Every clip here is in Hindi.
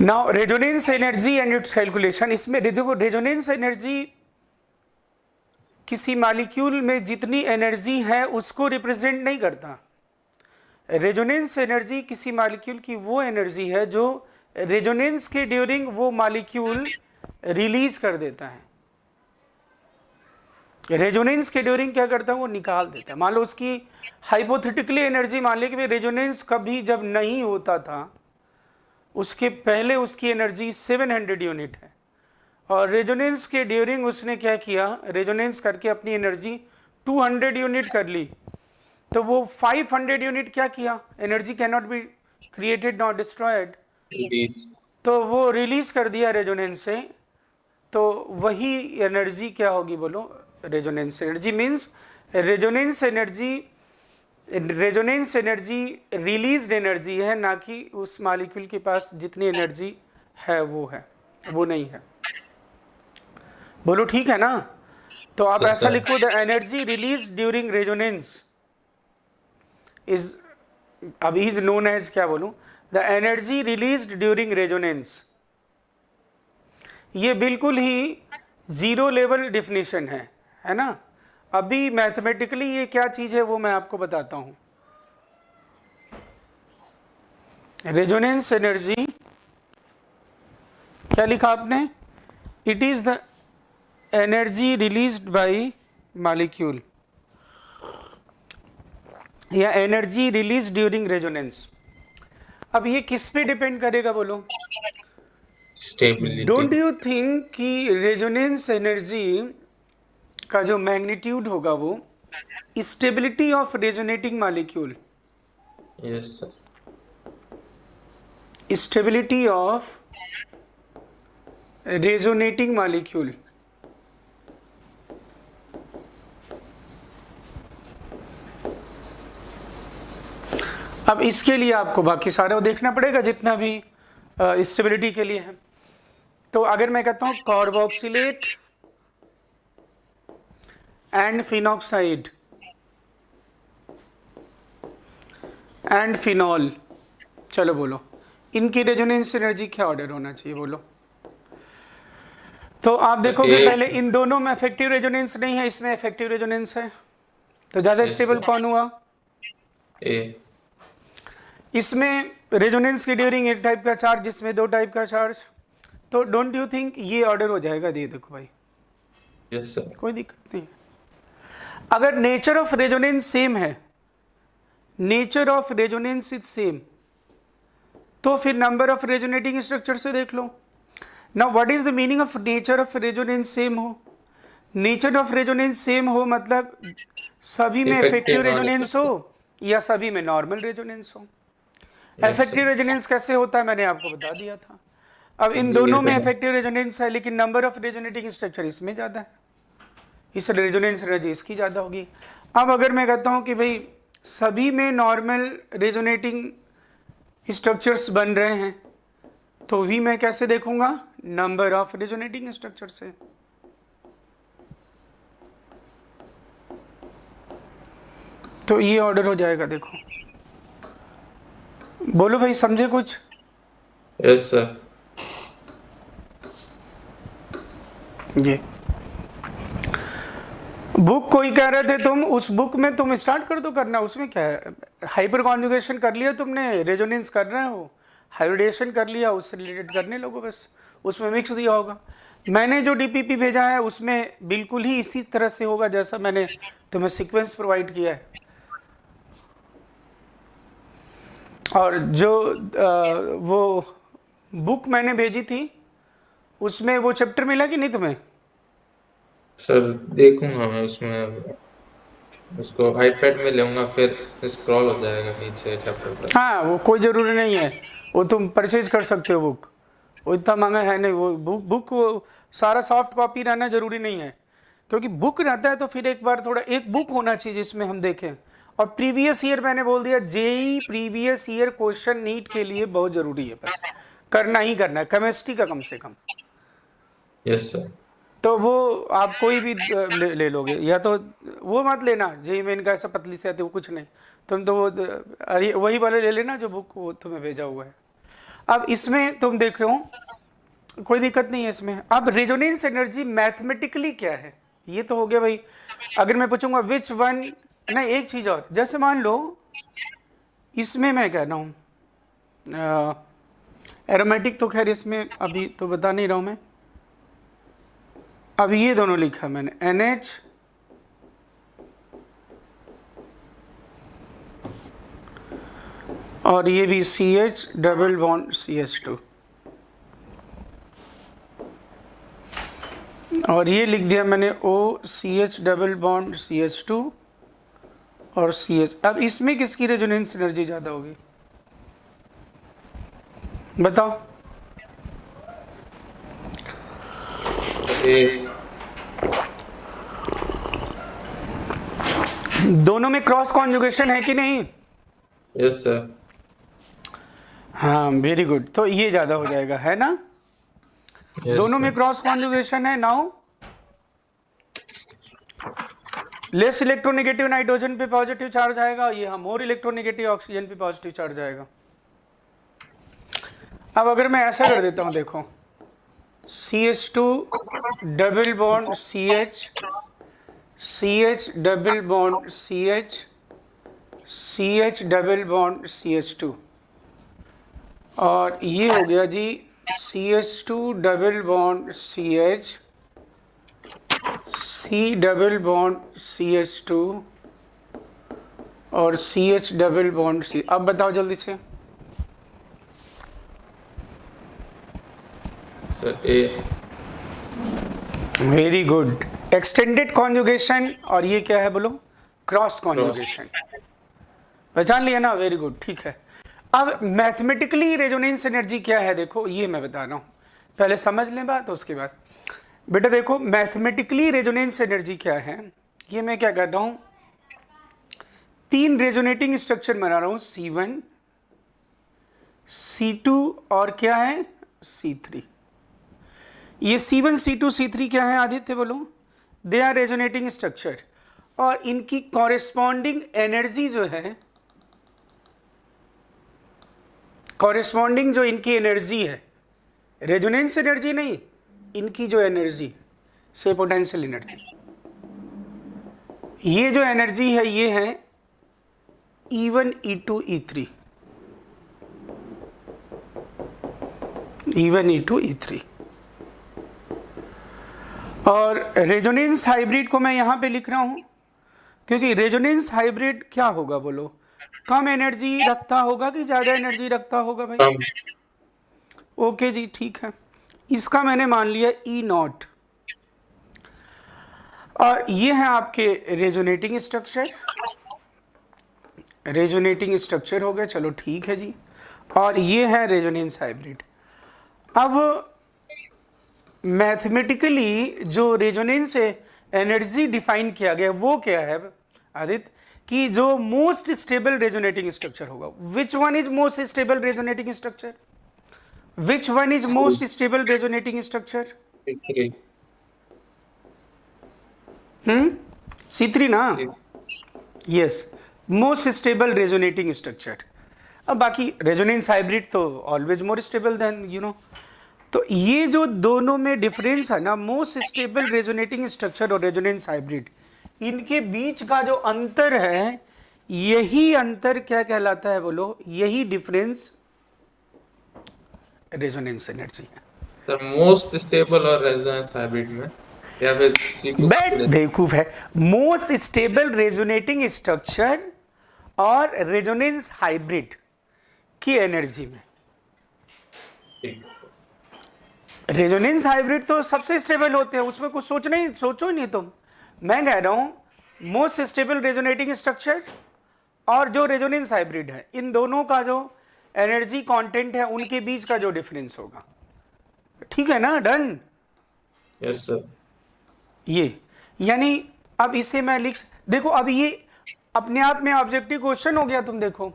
Now resonance energy and it's calculation. इसमें देखो रेजोनेंस एनर्जी किसी मॉलिक्यूल में जितनी एनर्जी है उसको रिप्रेजेंट नहीं करता। रेजोनेंस एनर्जी किसी मॉलिक्यूल की वो एनर्जी है जो रेजोनेंस के ड्यूरिंग वो मॉलिक्यूल रिलीज कर देता है। रेजोनेंस के ड्यूरिंग क्या करता है, वो निकाल देता है। मान लो उसकी हाइपोथेटिकली एनर्जी मान ली कि रेजोनेंस कभी जब नहीं होता था उसके पहले उसकी एनर्जी 700 यूनिट है, और रेजोनेंस के ड्यूरिंग उसने क्या किया, रेजोनेंस करके अपनी एनर्जी 200 यूनिट कर ली, तो वो 500 यूनिट क्या किया, energy can not be created not destroyed, तो वो रिलीज कर दिया रेजोनेंस से। तो वही एनर्जी क्या होगी बोलो, resonance energy. Means resonance energy released energy है, ना कि उस मॉलिक्यूल के पास जितनी एनर्जी है वो नहीं है। बोलो ठीक है ना। तो आप Yes, ऐसा sir. लिखो, the energy release during resonance is, अब इज नोन एज क्या बोलूं, the energy released during resonance. ये बिल्कुल ही जीरो लेवल डिफिनेशन है ना। अभी मैथमेटिकली ये क्या चीज है वो मैं आपको बताता हूं। रेजोनेंस एनर्जी क्या लिखा आपने, it is the energy released by molecule या एनर्जी रिलीज ड्यूरिंग रेजोनेंस। अब ये किस पे डिपेंड करेगा बोलो, Stability. डोंट यू थिंक कि रेजोनेंस एनर्जी का जो मैग्नीट्यूड होगा वो stability of resonating molecule, Yes, sir. Stability of resonating molecule, अब इसके लिए आपको बाकी सारा देखना पड़ेगा जितना भी स्टेबिलिटी के लिए है। तो अगर मैं कहता हूं carboxylate and phenoxide and phenol, चलो बोलो इनकी रेजोनेंस एनर्जी क्या ऑर्डर होना चाहिए बोलो। तो आप देखोगे पहले इन दोनों में इफेक्टिव रेजोनेंस नहीं है, इसमें इफेक्टिव रेजोनेंस है, तो ज्यादा Yes, स्टेबल sir. कौन हुआ, A. इसमें रेजोनेंस के ड्यूरिंग एक टाइप का चार्ज, जिसमें दो टाइप का चार्ज। तो डोंट यू थिंक ये ऑर्डर हो जाएगा, दे देखो भाई Yes, sir. कोई दिक्कत नहीं। अगर नेचर ऑफ रेजोनेंस सेम है, nature of resonance is same, तो फिर नंबर ऑफ रेजोनेटिंग स्ट्रक्चर से देख लो। Now what is the meaning of nature of resonance same हो, नेचर ऑफ रेजोनेंस सेम हो मतलब सभी में इफेक्टिव Effective not रेजोनेंस हो effective. या सभी में नॉर्मल रेजोनेंस हो। Yes, sir. इफेक्टिव रेजोनेंस कैसे होता है मैंने आपको बता दिया था। अब इन अभी दोनों ये में तो इफेक्टिव रेजोनेंस है, लेकिन नंबर ऑफ रेजोनेटिंग स्ट्रक्चर इसमें ज़्यादा है, इस रेजोनेंस एनर्जी इसकी ज़्यादा होगी। अब अगर मैं कहता हूँ कि भाई सभी में नॉर्मल रेजोनेटिंग स्ट्रक्चर्स बन रहे हैं, तो भी मैं कैसे देखूंगा, नंबर ऑफ रेजोनेटिंग स्ट्रक्चर से। तो ये ऑर्डर हो जाएगा, देखो बोलो भाई समझे कुछ। Yes, sir. ये बुक कोई कह रहे थे तुम, उस बुक में तुम स्टार्ट कर दो करना, उसमें क्या है, हाइपर कॉन्जुगेशन कर लिया तुमने, रेजोनेंस कर रहे हो, हाइब्रिडेशन कर लिया, उससे रिलेटेड करने लोगो बस, उसमें मिक्स दिया होगा। मैंने जो डीपीपी भेजा है उसमें बिल्कुल ही इसी तरह से होगा जैसा मैंने तुम्हें सीक्वेंस प्रोवाइड किया है। और जो वो बुक मैंने भेजी थी उसमें वो चैप्टर मिला कि नहीं तुम्हें, सर देखूंगा मैं उसमें, उसको आईपैड में लूंगा फिर स्क्रॉल हो जाएगा नीचे चैप्टर पर। हाँ वो कोई ज़रूरी नहीं है, वो तुम परचेज कर सकते हो बुक, वो इतना महंगा है नहीं। वो बुक वो सारा सॉफ्ट कॉपी रहना ज़रूरी नहीं है, क्योंकि बुक रहता है तो फिर एक बार थोड़ा एक बुक होना चाहिए जिसमें हम देखें। और प्रीवियस ईयर मैंने बोल दिया, JEE previous year question NEET के लिए बहुत ज़रूरी है, बस करना ही करना है, केमिस्ट्री का कम से कम। Yes sir. तो वो आप कोई भी ले लोगे, या तो वो मत लेना जेई मेन का ऐसा पतली से आती वो कुछ नहीं, तुम तो वो वही वाले ले लेना जो बुक वो तुम्हें भेजा हुआ है। अब इसमें तुम देख रहे हो कोई दिक्कत नहीं है इसमें। अब रेजोनेंस एनर्जी मैथमेटिकली क्या है, ये तो हो गया भाई। अगर मैं पूछूंगा विच वन, नहीं एक चीज और, जैसे मान लो इसमें मैं कह रहा हूं एरोमेटिक, तो खैर इसमें अभी तो बता नहीं रहा हूं मैं। अब ये दोनों लिखा मैंने NH और ये भी CH डबल बॉन्ड CH2, और ये लिख दिया मैंने OCH डबल बॉन्ड CH2 और CH। अब इसमें किसकी रेजोनेंस एनर्जी ज़्यादा होगी बताओ? दोनों में क्रॉस कॉन्जुगेशन है कि नहीं? Yes sir. हाँ वेरी गुड, तो ये ज़्यादा हो जाएगा, है ना? दोनों में क्रॉस कॉन्जुगेशन है। नाउ लेस इलेक्ट्रोनेगेटिव नाइट्रोजन पे पॉजिटिव चार्ज आएगा, ये हम मोर इलेक्ट्रोनेगेटिव ऑक्सीजन पे पॉजिटिव चार्ज आएगा। अब अगर मैं ऐसा कर देता हूं, देखो CH2 double bond CH, CH double bond CH, CH double bond CH2, और ये हो गया जी CH2 double bond CH, C double bond CH2 और CH डबल बॉन्ड C। अब बताओ जल्दी से सर ए। वेरी गुड, एक्सटेंडेड कॉन्जुगेशन, और ये क्या है बोलो? Cross conjugation. पहचान लिया ना? वेरी गुड, ठीक है। अब मैथमेटिकली रेजोनेंस एनर्जी क्या है देखो, ये मैं बता रहा हूँ, पहले समझ लें बात उसके बाद। बेटा देखो मैथमेटिकली रेजोनेंस एनर्जी क्या है, ये मैं क्या कर रहा हूँ, 3 रेजोनेटिंग स्ट्रक्चर बना रहा हूँ, C1 C2 और क्या है C3। ये C1 C2 C3 क्या है आदित्य बोलो? दे आर रेजोनेटिंग स्ट्रक्चर, और इनकी कॉरेस्पॉन्डिंग एनर्जी जो है, कॉरेस्पॉन्डिंग जो इनकी एनर्जी है, रेजोनेंस एनर्जी नहीं, इनकी जो एनर्जी से पोटेंशियल एनर्जी, ये जो एनर्जी है ये है E1 E2 E3, E1 E2 E3। और रेजोनेंस हाइब्रिड को मैं यहां पे लिख रहा हूं क्योंकि रेजोनेंस हाइब्रिड क्या होगा बोलो? कम एनर्जी रखता होगा कि ज्यादा एनर्जी रखता होगा भाई? ओके जी, ठीक है। इसका मैंने मान लिया E0, और ये है आपके रेजोनेटिंग स्ट्रक्चर, रेजोनेटिंग स्ट्रक्चर हो गया, चलो ठीक है जी। और ये है रेजोनेंस हाइब्रिड। अब मैथमेटिकली जो रेजोनेंस एनर्जी डिफाइन किया गया वो क्या है आदित्य? कि जो मोस्ट स्टेबल रेजोनेटिंग स्ट्रक्चर होगा। Which one is most stable resonating structure? Which one is most stable resonating structure? C3 ना? Yes, most stable resonating structure. अब बाकी रेजोनेंस हाइब्रिड तो always more stable then you know. तो ये जो दोनों में डिफरेंस है ना, मोस्ट स्टेबल रेजोनेटिंग स्ट्रक्चर और रेजोनेंस हाइब्रिड, इनके बीच का जो अंतर है, यही अंतर क्या कहलाता है बोलो? यही डिफरेंस रेजोनेंस एनर्जी है। सर मोस्ट स्टेबल और रेजोनेंस हाइब्रिड में या फिर बैट बेवकूफ है। मोस्ट स्टेबल रेजोनेटिंग स्ट्रक्चर और रेजोनेंस हाइब्रिड की एनर्जी में, रेजोनेंस हाइब्रिड तो सबसे स्टेबल होते हैं, उसमें कुछ सोचो ही नहीं तुम। मैं कह रहा हूं मोस्ट स्टेबल रेजोनेटिंग स्ट्रक्चर और जो रेजोनेंस हाइब्रिड है, इन दोनों का जो एनर्जी कंटेंट है, उनके बीच का जो डिफरेंस होगा, ठीक है ना? डन? Yes sir. ये यानी अब इसे मैं देखो, अब ये अपने आप में ऑब्जेक्टिव क्वेश्चन हो गया। तुम देखो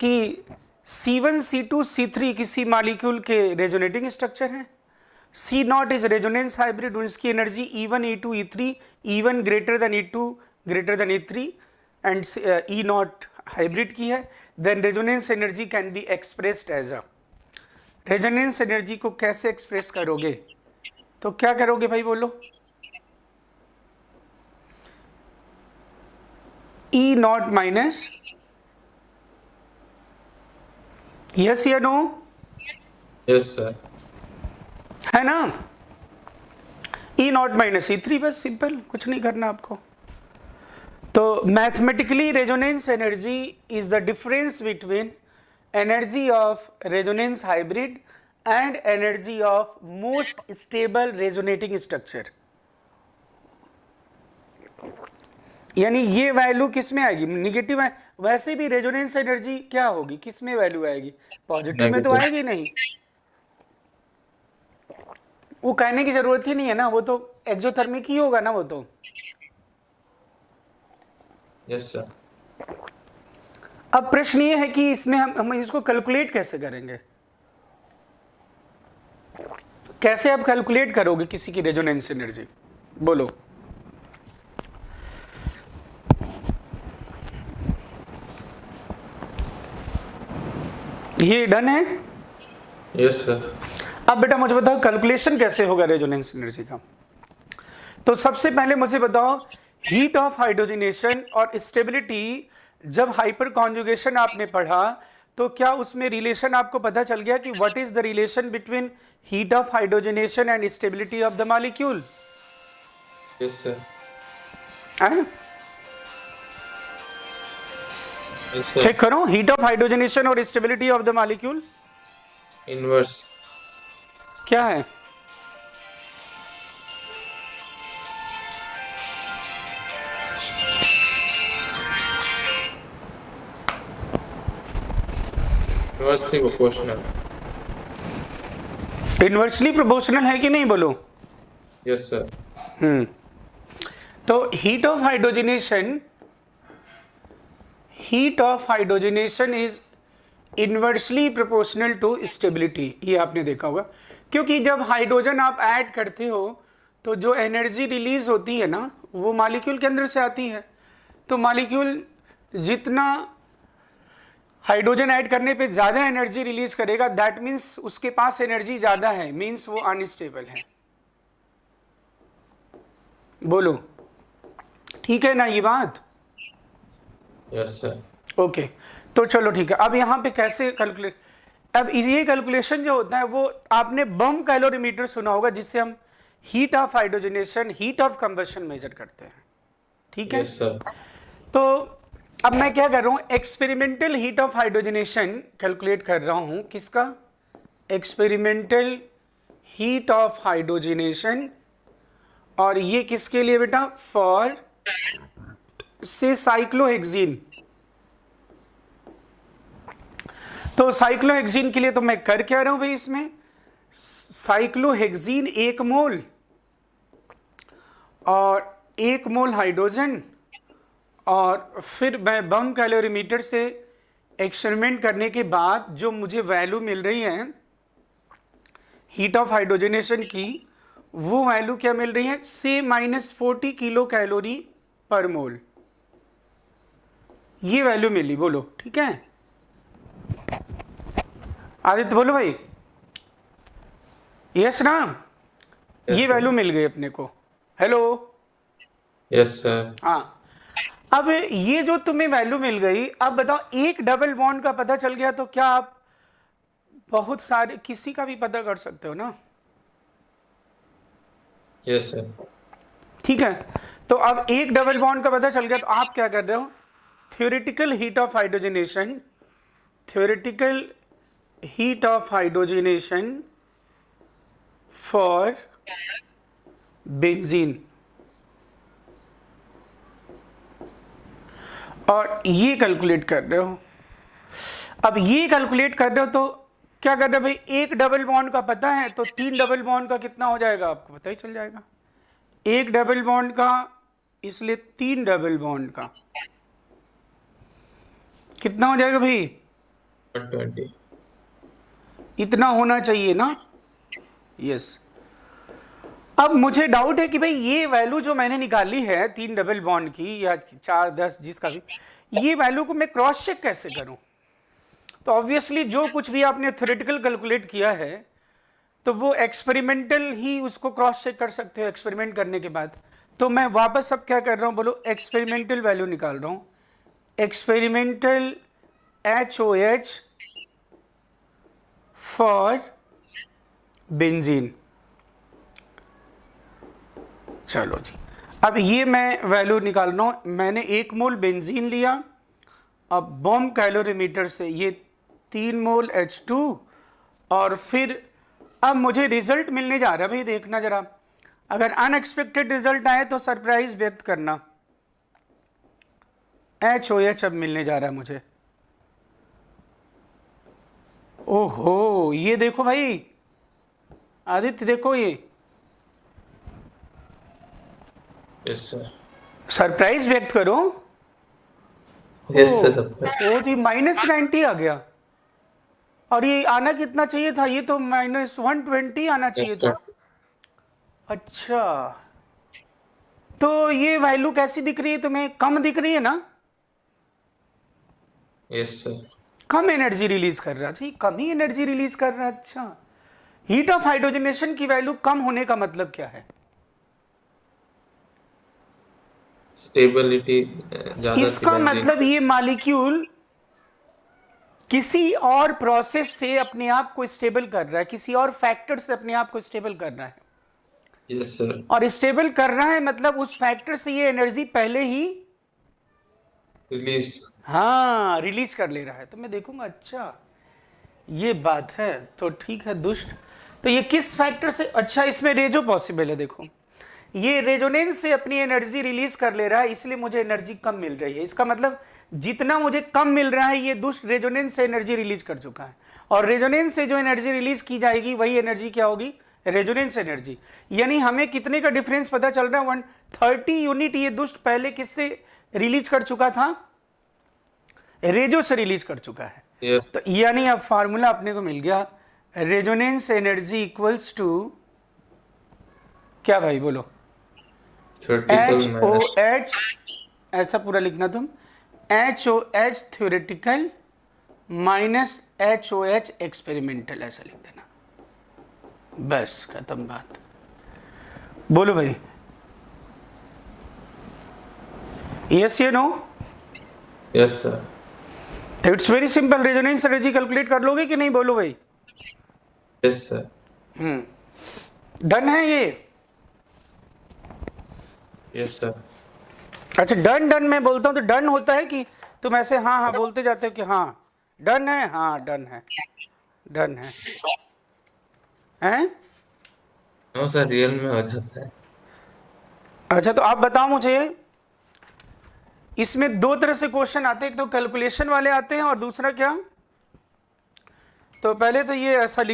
कि C1 C2 C3 किसी मॉलिक्यूल के रेजोनेटिंग स्ट्रक्चर हैं, C0 इज रेजोनेंस हाइब्रिड, उसकी energy E1 E2 E3, E1 greater than E2 greater than E3 and E0 hybrid की है, then resonance energy can be expressed as a resonance energy को कैसे एक्सप्रेस करोगे? तो क्या करोगे भाई, बोलो। ई नॉट माइनस, यस या नो? Yes sir. है ना? ई नॉट माइनस E3, बस सिंपल, कुछ नहीं करना आपको। तो mathematically resonance energy is the difference between energy of resonance hybrid and energy of most stable resonating structure. यानी ये वैल्यू किस में आएगी? निगेटिव है। वैसे भी रेजोनेंस एनर्जी क्या होगी, किस में वैल्यू आएगी? पॉजिटिव में तो Negative। आएगी नहीं। वो कहने की जरूरत ही नहीं है ना, वो तो एक्सोथर्मिक ही होगा ना वो तो। Yes sir. अब प्रश्न ये है कि इसमें हम इसको कैलकुलेट कैसे करेंगे? कैसे आप कैलकुलेट करोगे किसी की रेजोनेंस एनर्जी, बोलो। ये डन है? Yes sir. अब बेटा मुझे बताओ कैलकुलेशन कैसे होगा रेजोनेंस एनर्जी का। तो सबसे पहले मुझे बताओ, हीट ऑफ हाइड्रोजनेशन और स्टेबिलिटी, जब हाइपर कॉन्जुगेशन आपने पढ़ा तो क्या उसमें रिलेशन आपको पता चल गया कि what is the relation between heat of hydrogenation and stability of the molecule? Yes sir. Check करो, हीट ऑफ हाइड्रोजनेशन और stability of the molecule inverse. क्या है? Inversely proportional. इनवर्सली प्रोपोर्शनल है कि नहीं, बोलो। Yes sir. तो heat of hydrogenation is inversely proportional to stability. ये आपने देखा होगा, क्योंकि जब हाइड्रोजन आप ऐड करते हो तो जो एनर्जी रिलीज होती है ना, वो मॉलिक्यूल के अंदर से आती है। तो मॉलिक्यूल जितना हाइड्रोजन ऐड करने पे ज़्यादा एनर्जी रिलीज करेगा, दैट मीन्स उसके पास एनर्जी ज़्यादा है, मीन्स वो अनस्टेबल है। बोलो, ठीक है ना ये बात? Yes sir. ओके, तो चलो ठीक है। अब यहाँ पे कैसे कैलकुलेट, अब ये कैलकुलेशन जो होता है वो आपने बम कैलोरीमीटर सुना होगा, जिससे हम heat of hydrogenation, heat of combustion measure करते हैं। ठीक है? Yes sir. तो अब मैं क्या कर रहा हूं, experimental heat of hydrogenation calculate कर रहा हूं। किसका? Experimental heat of hydrogenation. और ये किसके लिए बेटा? फॉर से साइक्लोहेक्सीन। तो साइक्लोहेक्सीन के लिए तो मैं कर क्या रहा हूं भाई, इसमें साइक्लोहेक्सीन 1 मोल और 1 मोल हाइड्रोजन, और फिर मैं बम कैलोरीमीटर से एक्सपेरिमेंट करने के बाद जो मुझे वैल्यू मिल रही है हीट ऑफ हाइड्रोजनेशन की, वो वैल्यू क्या मिल रही है? से -40 किलो कैलोरी पर मोल। ये वैल्यू मिली, बोलो ठीक है? आदित्य बोलो भाई, यस ना? ये वैल्यू मिल गई अपने को। हेलो? Yes sir. हाँ, अब ये जो तुम्हें वैल्यू मिल गई, अब बताओ, एक डबल बॉन्ड का पता चल गया तो क्या आप बहुत सारे किसी का भी पता कर सकते हो ना? Yes sir. ठीक है, तो अब एक डबल बॉन्ड का पता चल गया तो आप क्या कर रहे हो? Theoretical heat of hydrogenation, theoretical heat of hydrogenation for benzene, और ये कैलकुलेट कर रहे हो। अब ये कैलकुलेट कर रहे हो तो क्या कर रहे हो भाई, एक डबल बॉन्ड का पता है तो 3 डबल बॉन्ड का कितना हो जाएगा आपको पता ही चल जाएगा। एक डबल बॉन्ड का, इसलिए 3 डबल बॉन्ड का कितना हो जाएगा भाई? 120। इतना होना चाहिए ना? यस। अब मुझे डाउट है कि भाई ये वैल्यू जो मैंने निकाली है 3 डबल बॉन्ड की या 4, 10, जिसका भी, ये वैल्यू को मैं क्रॉस चेक कैसे करूं? तो ऑब्वियसली जो कुछ भी आपने थ्योरेटिकल कैलकुलेट किया है तो वो एक्सपेरिमेंटल ही उसको क्रॉस चेक कर सकते हो एक्सपेरिमेंट करने के बाद। तो मैं वापस अब क्या कर रहा हूँ, बोलो, एक्सपेरिमेंटल वैल्यू निकाल रहा हूँ। Experimental HOH for benzene. चलो जी, अब ये मैं वैल्यू निकाल रहा हूँ। मैंने 1 मोल बेंजीन लिया, अब बॉम्ब कैलोरीमीटर से ये 3 मोल H2, और फिर अब मुझे रिजल्ट मिलने जा रहा है। भाई देखना जरा, अगर अनएक्सपेक्टेड रिजल्ट आए तो सरप्राइज व्यक्त करना। HOH अब मिलने जा रहा है मुझे। ओहो, ये देखो भाई आदित्य, देखो ये यस सर। सरप्राइज व्यक्त करो। यस सर, सब ओ जी, -90 आ गया। और ये आना कितना चाहिए था, ये तो -120 आना चाहिए यस था। सर। अच्छा, तो ये वैल्यू कैसी दिख रही है तुम्हें, कम दिख रही है ना? Yes sir. कम एनर्जी रिलीज कर रहा है, कम ही एनर्जी रिलीज कर रहा है। अच्छा, हीट ऑफ हाइड्रोजनेशन की वैल्यू कम होने का मतलब क्या है? स्टेबिलिटी ज्यादा थी इसका बेंजीन मतलब की। ये मॉलिक्यूल किसी और प्रोसेस से अपने आप को स्टेबल कर रहा है, किसी और फैक्टर से अपने आप को स्टेबल कर रहा है। Yes sir. और स्टेबल कर रहा है मतलब उस फैक्टर से ये एनर्जी पहले ही रिलीज। हाँ रिलीज कर ले रहा है। तो मैं देखूंगा, अच्छा ये बात है, तो ठीक है दुष्ट। तो ये किस फैक्टर से, अच्छा इसमें रेजो पॉसिबल है। देखो ये रेजोनेंस से अपनी एनर्जी रिलीज कर ले रहा है, इसलिए मुझे एनर्जी कम मिल रही है। इसका मतलब जितना मुझे कम मिल रहा है ये दुष्ट रेजोनेंस से एनर्जी रिलीज कर चुका है, और रेजोनेंस से जो एनर्जी रिलीज की जाएगी वही एनर्जी क्या होगी, रेजोनेंस एनर्जी। यानी हमें कितने का डिफरेंस पता चल रहा है, 130 यूनिट ये दुष्ट पहले किससे रिलीज कर चुका था, रेजो से रिलीज कर चुका है। यस। तो यानी अब फार्मूला अपने को मिल गया, रेजोनेंस एनर्जी इक्वल्स टू क्या भाई बोलो, HOH, ऐसा पूरा लिखना तुम, HOH theoretical minus HOH experimental, ऐसा लिख देना, बस खत्म बात। बोलो भाई, यस या no? Yes sir. It's very simple. Resonance energy calculate कर लोगे कि नहीं, बोलो भाई। Yes sir. डन है ये? Yes sir. अच्छा, डन डन मैं बोलता हूँ तो डन होता है कि तुम ऐसे हाँ हाँ बोलते जाते हो कि हाँ डन है, हाँ डन है, डन है, हैं? नो सर, रियल में हो जाता है। अच्छा, तो आप बताओ मुझे, इसमें 2 तरह से क्वेश्चन आते हैं, एक तो कैलकुलेशन वाले आते हैं और दूसरा क्या? तो पहले तो ये ऐसा लिखिए।